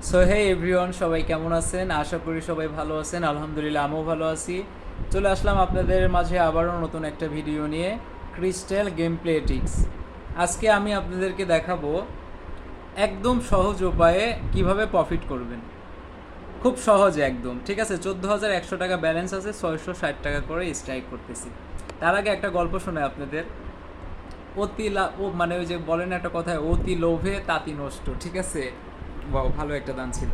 So hey everyone, সবাই কেমন আছেন? আশা করি সবাই ভালো আছেন। আলহামদুলিল্লাহ, আমিও ভালো আছি। চলে আসলাম আপনাদের মাঝে আবারও নতুন একটা ভিডিও নিয়ে, ক্রিস্টাল গেম প্লে টিক্স। আজকে আমি আপনাদেরকে দেখাবো একদম সহজ উপায়ে কিভাবে প্রফিট করবেন। খুব সহজে একদম, ঠিক আছে? 14,100 টাকা ব্যালেন্স আছে, 660 টাকা করে স্ট্রাইক করতেছি। তার আগে একটা গল্প শোনায় আপনাদের। ও মানে ওই যে বলেন একটা কথায়, অতি লোভে তাতি নষ্ট, ঠিক আছে? ভালো একটা দান ছিল।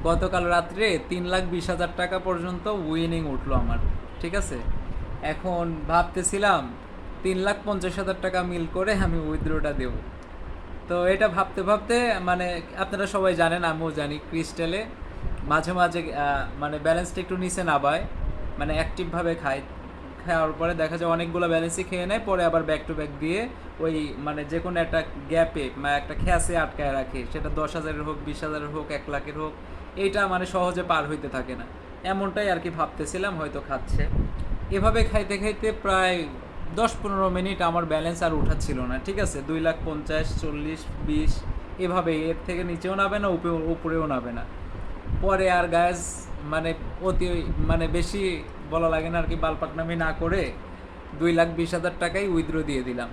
গতকাল রাত্রে 3,20,000 টাকা পর্যন্ত উইনিং উঠলো আমার, ঠিক আছে? এখন ভাবতেছিলাম 3,50,000 টাকা মিল করে আমি উইথড্রোটা দেব। তো এটা ভাবতে ভাবতে মানে আপনারা সবাই জানেন, আমিও জানি, ক্রিস্টালে মাঝে মাঝে মানে ব্যালেন্সটা একটু নিচে নামায়, মানে অ্যাক্টিভভাবে খায়। খাওয়ার পরে দেখা যায় অনেকগুলো ব্যালেন্সই খেয়ে নেয়, পরে আবার ব্যাক টু ব্যাক দিয়ে ওই মানে যে কোনো একটা গ্যাপে একটা খ্যাসে আটকায় রাখে, সেটা 10,000-এর হোক, 20,000-এর হোক, 1,00,000-এর হোক। এইটা মানে সহজে পার হইতে থাকে না। এমনটাই আর কি ভাবতেছিলাম, হয়তো খাচ্ছে। এভাবে খাইতে খাইতে প্রায় 10-15 মিনিট আমার ব্যালেন্স আর উঠাচ্ছিল না, ঠিক আছে? 2,50,000, 40, 20, এভাবে এর থেকে নিচেও নাবে না, উপরেও নাবে না। পরে আর গ্যাস মানে অতি মানে বেশি বলা লাগে না আর কি, বালপাকনামি না করে 2,20,000 টাকাই উইথড্র দিয়ে দিলাম।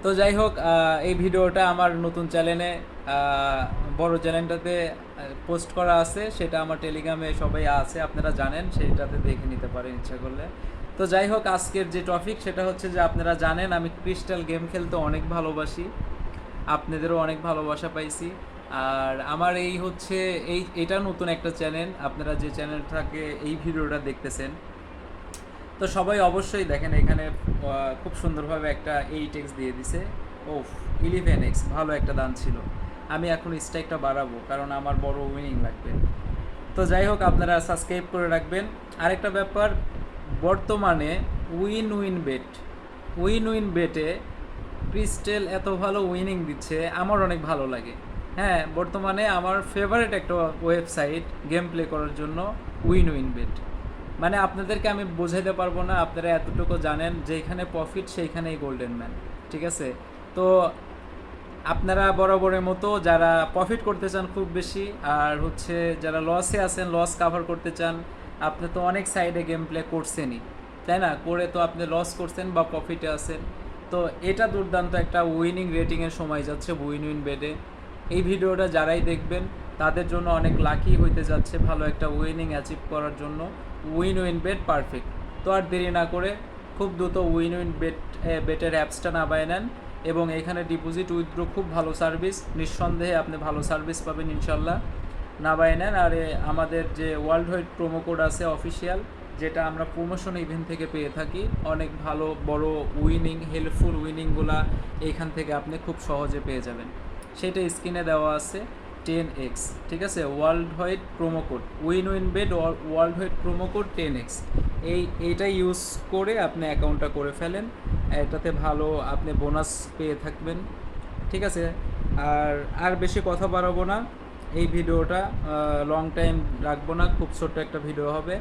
তো যাই হোক, এই ভিডিওটা আমার নতুন চ্যানেলে, বড় চ্যানেলটাতে পোস্ট করা আছে। সেটা আমার টেলিগ্রামে সবাই আছে, আপনারা জানেন, সেইটাতে দেখে নিতে পারেন ইচ্ছা করলে। তো যাই হোক, আজকের যে টপিক সেটা হচ্ছে যে, আপনারা জানেন আমি ক্রিস্টাল গেম খেলতে অনেক ভালোবাসি। আপনাদেরও অনেক ভালোবাসা পাইছি। আর আমার এই হচ্ছে এটা নতুন একটা চ্যানেল, আপনারা যে চ্যানেলটাকে এই ভিডিওটা দেখতেছেন। তো সবাই অবশ্যই দেখেন, এখানে খুব সুন্দরভাবে একটা 8x দিয়ে দিছে। ওফ, 11x ভালো একটা দান ছিল। আমি এখন স্ট্রাইকটা বাড়াবো, কারণ আমার বড় উইনিং লাগবে। তো যাই হোক, আপনারা সাবস্ক্রাইব করে রাখবেন। আরেকটা ব্যাপার, বর্তমানে win win bet win win বেটে ক্রিস্টেল এত ভালো উইনিং দিচ্ছে, আমার অনেক ভালো লাগে। হ্যাঁ, বর্তমানে আমার ফেভারিট একটা ওয়েবসাইট গেম প্লে করার জন্য উইন উইন বেট। মানে আপনাদেরকে আমি বোঝাইতে পারবো না, আপনারা এতটুকু জানেন, যেখানে প্রফিট সেইখানেই গোল্ডেন ম্যান, ঠিক আছে? তো আপনারা বরাবরের মতো যারা প্রফিট করতে চান খুব বেশি, আর হচ্ছে যারা লসে আছেন, লস কাভার করতে চান, আপনি তো অনেক সাইডে গেম প্লে করছেনই, তাই না? করে তো আপনি লস করছেন বা প্রফিটে আছেন। তো এটা দুর্দান্ত একটা উইনিং রেটিংয়ের সময় যাচ্ছে উইন উইন বেডে। এই ভিডিওটা যারাই দেখবেন তাদের জন্য অনেক লাকি হইতে যাচ্ছে ভালো একটা উইনিং অ্যাচিভ করার জন্য। Win win bed perfect. তো আর দেরি না করে খুব দ্রুত উইন উইন বেটের অ্যাপসটা নামায় নেন, এবং এখানে ডিপোজিট উইথড্র খুব ভালো সার্ভিস, নিঃসন্দেহে আপনি ভালো সার্ভিস পাবেন ইনশাল্লাহ। নামায় নেন। আর আমাদের যে ওয়ার্ল্ড ওয়াইড প্রোমো কোড আছে অফিসিয়াল, যেটা আমরা প্রমোশন ইভেন্ট থেকে পেয়ে থাকি, অনেক ভালো বড় উইনিং, হেল্পফুল উইনিংগুলা এইখান থেকে আপনি খুব সহজে পেয়ে যাবেন। সেটা স্ক্রিনে দেওয়া আছে, 10x, ঠিক আছে? World wide promo code win win bed, world wide promo code 10x। এইটা ইউজ করে আপনি অ্যাকাউন্টটা করে ফেলেন। এটাতে ভালো আপনি বোনাস পেয়ে থাকবেন, ঠিক আছে? আর আর বেশি কথা বাড়াবো না, এই ভিডিওটা লং টাইম রাখবো না, খুব ছোট্ট একটা ভিডিও হবে।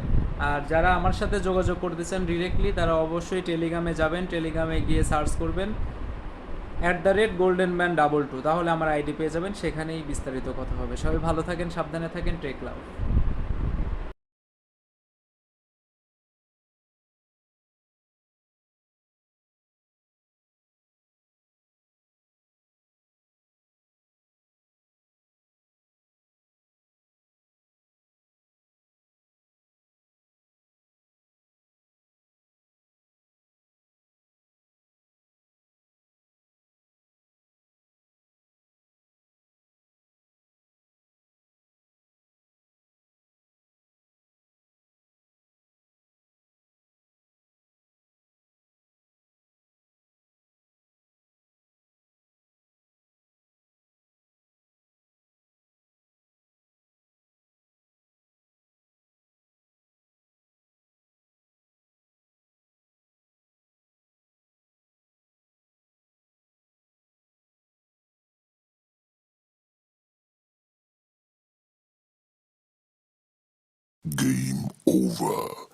আর যারা আমার সাথে যোগাযোগ করতে চান ডিরেক্টলি, তারা অবশ্যই টেলিগ্রামে যাবেন, টেলিগ্রামে গিয়ে সার্চ করবেন @goldenman22, তাহলে আমার আইডি পেয়ে যাবেন, সেখানেই বিস্তারিত কথা হবে। সবাই ভালো থাকেন, সাবধানে থাকেন, টেক লাভ। Game over.